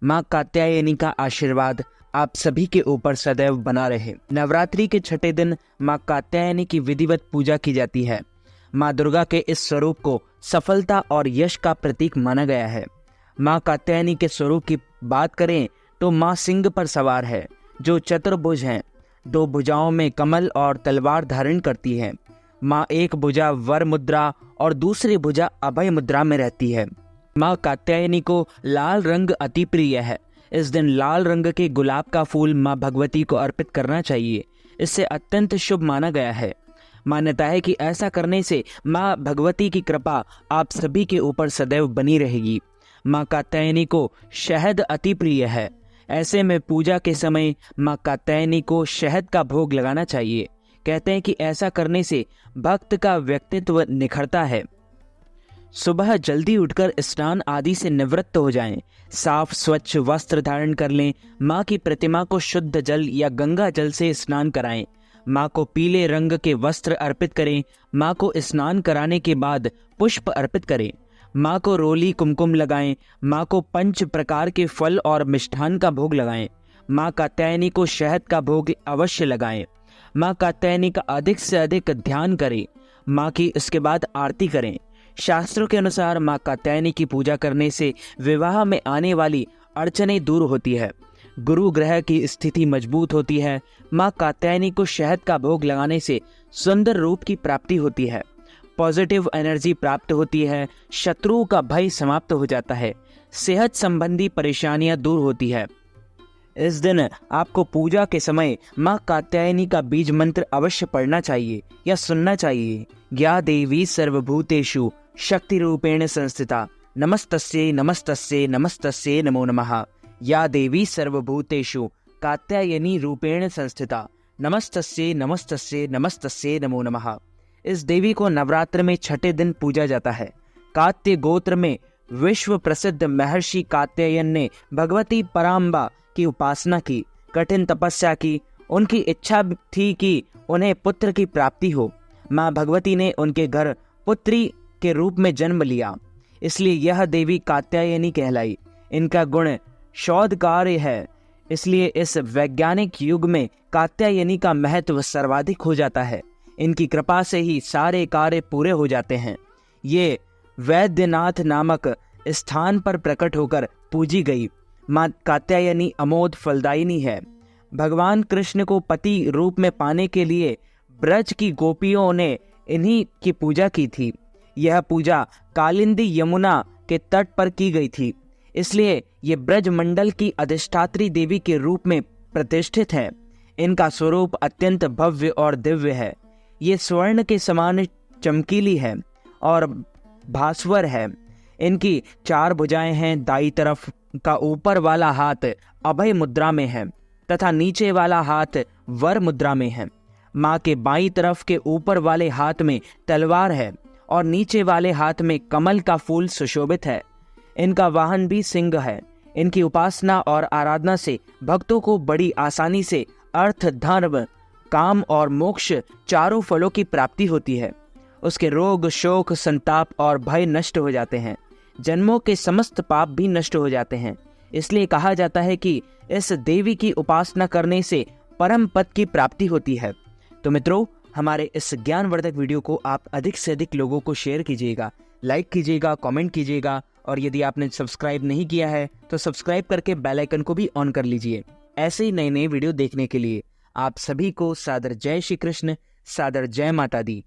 माँ कात्यायनी का आशीर्वाद आप सभी के ऊपर सदैव बना रहे। नवरात्रि के छठे दिन माँ कात्यायनी की विधिवत पूजा की जाती है। माँ दुर्गा के इस स्वरूप को सफलता और यश का प्रतीक माना गया है। माँ कात्यायनी के स्वरूप की बात करें तो माँ सिंह पर सवार है, जो चतुर्भुज हैं। 2 भुजाओं में कमल और तलवार धारण करती है। माँ एक भुजा वर मुद्रा और दूसरी भुजा अभय मुद्रा में रहती है। माँ कात्यायनी को लाल रंग अति प्रिय है। इस दिन लाल रंग के गुलाब का फूल माँ भगवती को अर्पित करना चाहिए। इससे अत्यंत शुभ माना गया है। मान्यता है कि ऐसा करने से माँ भगवती की कृपा आप सभी के ऊपर सदैव बनी रहेगी। माँ कात्यायनी को शहद अति प्रिय है। ऐसे में पूजा के समय माँ कात्यायनी को शहद का भोग लगाना चाहिए। कहते हैं कि ऐसा करने से भक्त का व्यक्तित्व निखरता है। सुबह जल्दी उठकर स्नान आदि से निवृत्त हो जाएं। साफ स्वच्छ वस्त्र धारण कर लें। माँ की प्रतिमा को शुद्ध जल या गंगा जल से स्नान कराएं। माँ को पीले रंग के वस्त्र अर्पित करें। माँ को स्नान कराने के बाद पुष्प अर्पित करें। माँ को रोली कुमकुम लगाएं। माँ को 5 प्रकार के फल और मिष्ठान का भोग लगाएं। माँ कात्यायनी को शहद का भोग अवश्य लगाएं। माँ कात्यायनी का अधिक से अधिक ध्यान करें। माँ की इसके बाद आरती करें। शास्त्रों के अनुसार माँ कात्यायनी की पूजा करने से विवाह में आने वाली अड़चनें दूर होती है। गुरु ग्रह की स्थिति मजबूत होती है। माँ कात्यायनी को शहद का भोग लगाने से सुंदर रूप की प्राप्ति होती है। पॉजिटिव एनर्जी प्राप्त होती है। शत्रुओं का भय समाप्त हो जाता है। सेहत संबंधी परेशानियां दूर होती है। इस दिन आपको पूजा के समय माँ कात्यायनी का बीज मंत्र अवश्य पढ़ना चाहिए या सुनना चाहिए। या देवी सर्वभूतेषु शक्ति रूपेण संस्थिता नमस्तस्यै नमस्तस्यै नमस्तस्यै नमो नमः। या देवी सर्वभूतेषु कात्यायनी रूपेण संस्थिता नमस्तस्यै नमस्तस्यै नमस्तस्यै नमो नमः। इस देवी को नवरात्र में छठे दिन पूजा जाता है। कात्य गोत्र में विश्व प्रसिद्ध महर्षि कात्यायन ने भगवती पराम्बा की उपासना की, कठिन तपस्या की। उनकी इच्छा थी कि उन्हें पुत्र की प्राप्ति हो। माँ भगवती ने उनके घर पुत्री के रूप में जन्म लिया, इसलिए यह देवी कात्यायनी कहलाई। इनका गुण शोधकार्य है, इसलिए इस वैज्ञानिक युग में कात्यायनी का महत्व सर्वाधिक हो जाता है। इनकी कृपा से ही सारे कार्य पूरे हो जाते हैं। ये वैद्यनाथ नामक स्थान पर प्रकट होकर पूजी गई माँ कात्यायनी अमोघ फलदायिनी है। भगवान कृष्ण को पति रूप में पाने के लिए ब्रज की गोपियों ने इन्हीं की पूजा की थी। यह पूजा कालिंदी यमुना के तट पर की गई थी, इसलिए ये ब्रज मंडल की अधिष्ठात्री देवी के रूप में प्रतिष्ठित है। इनका स्वरूप अत्यंत भव्य और दिव्य है। ये स्वर्ण के समान चमकीली है और भास्वर है। इनकी 4 भुजाएं हैं। दाईं तरफ का ऊपर वाला हाथ अभय मुद्रा में है तथा नीचे वाला हाथ वर मुद्रा में है। माँ के बाईं तरफ के ऊपर वाले हाथ में तलवार है और नीचे वाले हाथ में कमल का फूल सुशोभित है। इनका वाहन भी सिंह है। इनकी उपासना और आराधना से भक्तों को बड़ी आसानी से अर्थ, धर्म, काम और मोक्ष चारों फलों की प्राप्ति होती है। उसके रोग, शोक, संताप और भय नष्ट हो जाते हैं। जन्मों के समस्त पाप भी नष्ट हो जाते हैं। इसलिए कहा जाता है कि इस देवी की उपासना करने से परम पद की प्राप्ति होती है। तो मित्रों, हमारे इस ज्ञानवर्धक वीडियो को आप अधिक से अधिक लोगों को शेयर कीजिएगा, लाइक कीजिएगा, कमेंट कीजिएगा और यदि आपने सब्सक्राइब नहीं किया है तो सब्सक्राइब करके बेल आइकन को भी ऑन कर लीजिए। ऐसे ही नए नए वीडियो देखने के लिए आप सभी को सादर जय श्री कृष्ण, सादर जय माता दी।